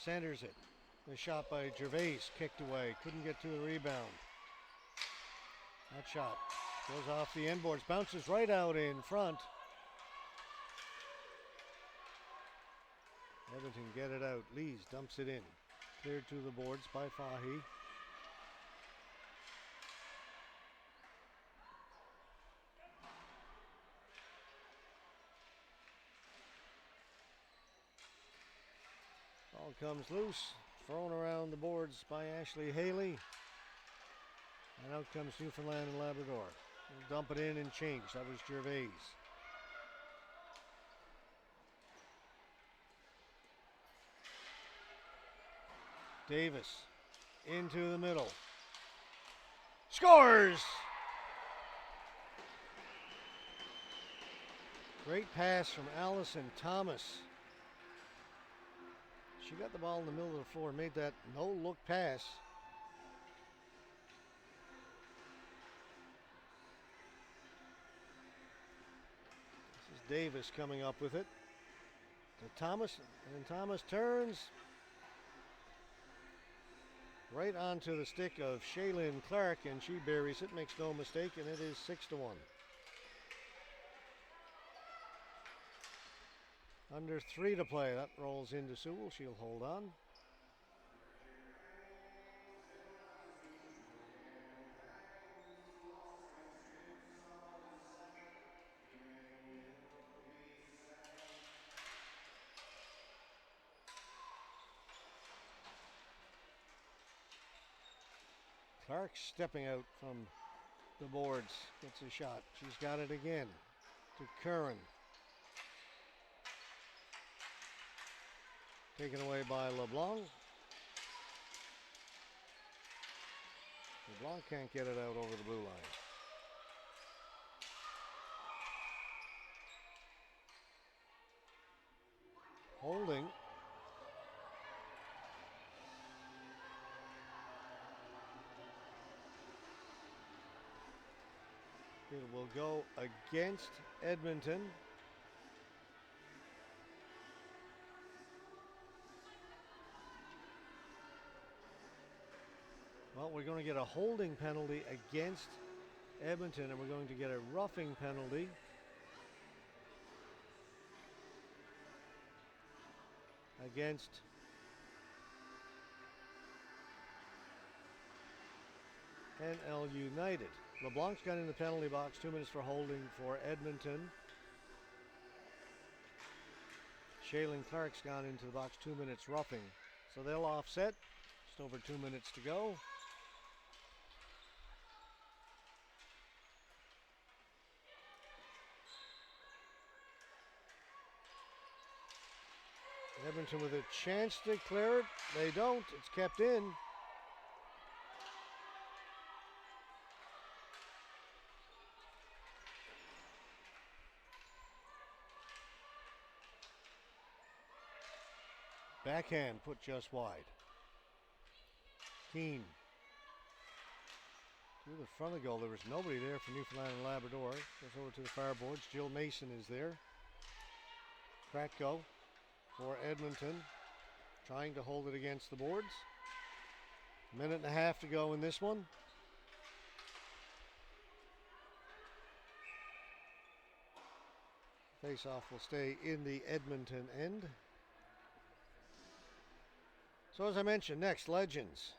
Centers it. The shot by Gervais. Kicked away. Couldn't get to the rebound. That shot goes off the end boards, bounces right out in front. Edmonton get it out. Lees dumps it in. Cleared to the boards by Fahy. Ball comes loose. Thrown around the boards by Ashley Haley. And out comes Newfoundland and Labrador. They'll dump it in and change. That was Gervais. Davis into the middle. Scores! Great pass from Allison Thomas. She got the ball in the middle of the floor, made that no-look pass. Davis coming up with it to Thomas, and Thomas turns right onto the stick of Shaylin Clark, and she buries it, makes no mistake, and it is 6-1. Under 3 to play. That rolls into Sewell. She'll hold on. Clark stepping out from the boards, gets a shot. She's got it again to Curran. Taken away by LeBlanc. LeBlanc can't get it out over the blue line. Holding. It will go against Edmonton. Well, we're going to get a holding penalty against Edmonton, and we're going to get a roughing penalty against NL United. LeBlanc's got in the penalty box, 2 minutes for holding for Edmonton. Shaylin Clark's gone into the box, 2 minutes roughing. So they'll offset. Just over 2 minutes to go. Edmonton with a chance to clear it. They don't. It's kept in. Backhand put just wide. Keane to the front of the goal. There was nobody there for Newfoundland and Labrador. Goes over to the far boards. Jill Mason is there. Kratko for Edmonton, trying to hold it against the boards. Minute and a half to go in this one. Face-off will stay in the Edmonton end. So as I mentioned, next, Legends.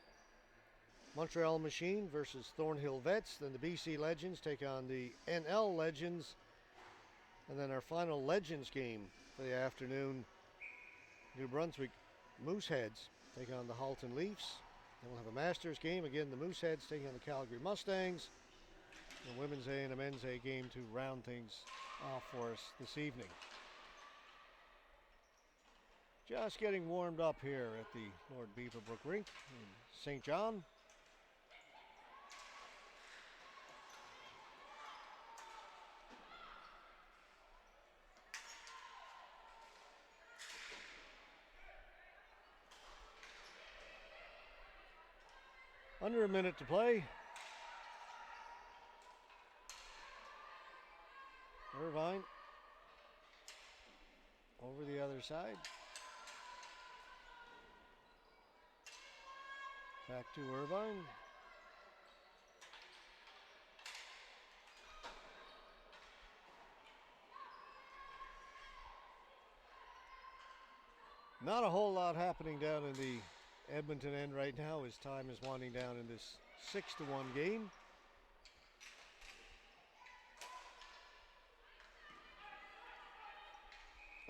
Montreal Machine versus Thornhill Vets. Then the BC Legends take on the NL Legends. And then our final Legends game for the afternoon, New Brunswick Mooseheads take on the Halton Leafs. Then we'll have a Masters game. Again, the Mooseheads taking on the Calgary Mustangs. The Women's A and a Men's A game to round things off for us this evening. Just getting warmed up here at the Lord Beaverbrook rink in St. John. Under a minute to play. Irvine over the other side. Back to Irvine. Not a whole lot happening down in the Edmonton end right now as time is winding down in this 6-1 game.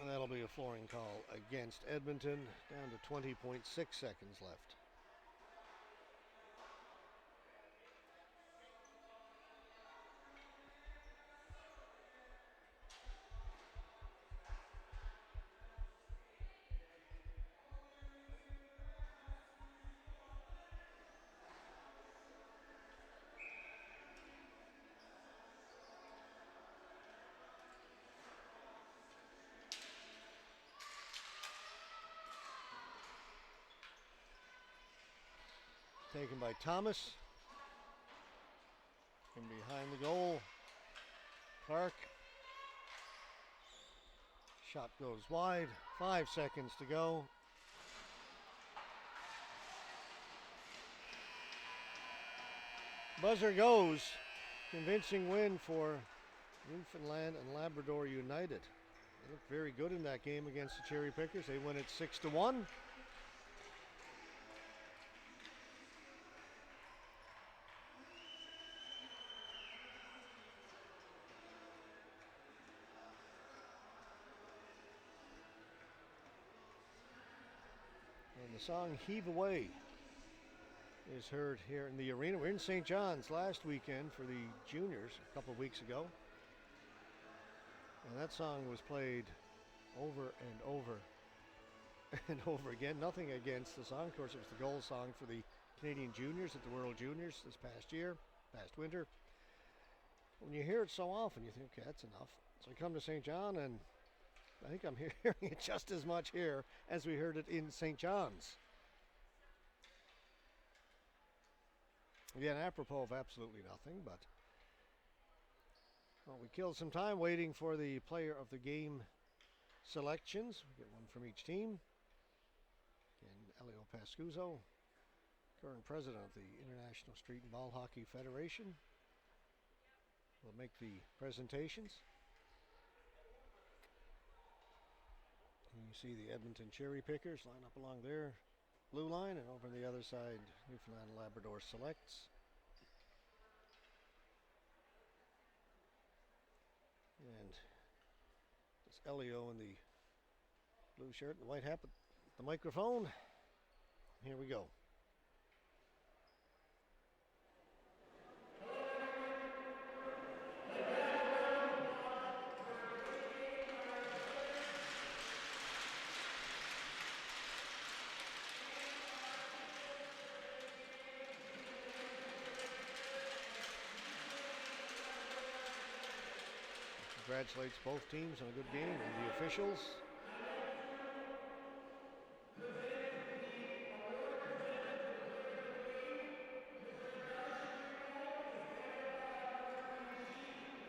And that'll be a flooring call against Edmonton, down to 20.6 seconds left. Taken by Thomas. And behind the goal, Clark. Shot goes wide. 5 seconds to go. Buzzer goes. Convincing win for Newfoundland and Labrador United. They looked very good in that game against the Cherry Pickers. They win it 6-1. And the song Heave Away is heard here in the arena. We're in St. John's last weekend for the juniors a couple of weeks ago. And that song was played over and over and over again. Nothing against the song. Of course, it was the goal song for the Canadian juniors at the World Juniors this past winter. When you hear it so often, you think, okay, that's enough. So I come to St. John and I think I'm hearing it just as much here as we heard it in St. John's. Again, apropos of absolutely nothing, but well, we killed some time waiting for the player of the game selections. We get one from each team. Again, Elio Pascuzzo, current president of the International Street and Ball Hockey Federation, will make the presentations. And you see the Edmonton cherry pickers line up along their blue line, and over on the other side, Newfoundland and Labrador selects. And it's Elio in the blue shirt and the white hat with the microphone. Here we go. Congratulates both teams on a good game and the officials.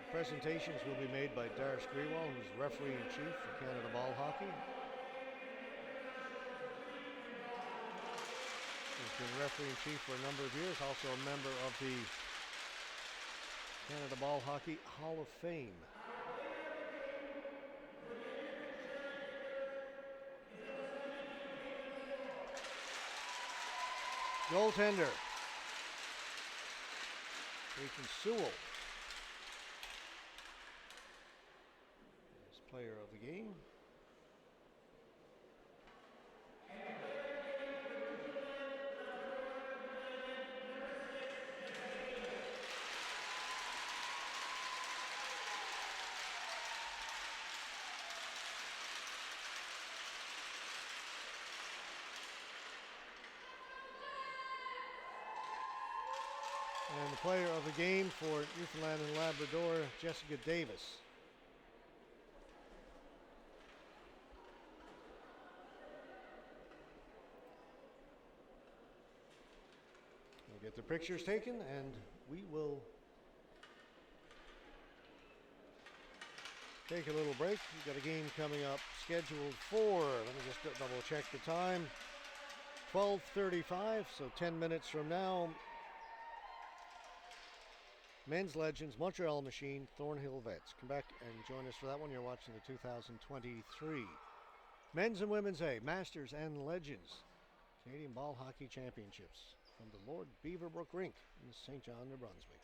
The presentations will be made by Darris Grewal, who's referee-in-chief for Canada Ball Hockey. He's been referee-in-chief for a number of years, also a member of the Canada Ball Hockey Hall of Fame. Goaltender, Jason Sewell, is player of the game. And the player of the game for Newfoundland and Labrador, Jessica Davis. We'll get the pictures taken and we will take a little break. We've got a game coming up scheduled for, let me just double check the time, 12:35, so 10 minutes from now. Men's Legends, Montreal Machine, Thornhill Vets. Come back and join us for that one. You're watching the 2023 Men's and Women's A, Masters and Legends Canadian Ball Hockey Championships from the Lord Beaverbrook Rink in St. John, New Brunswick.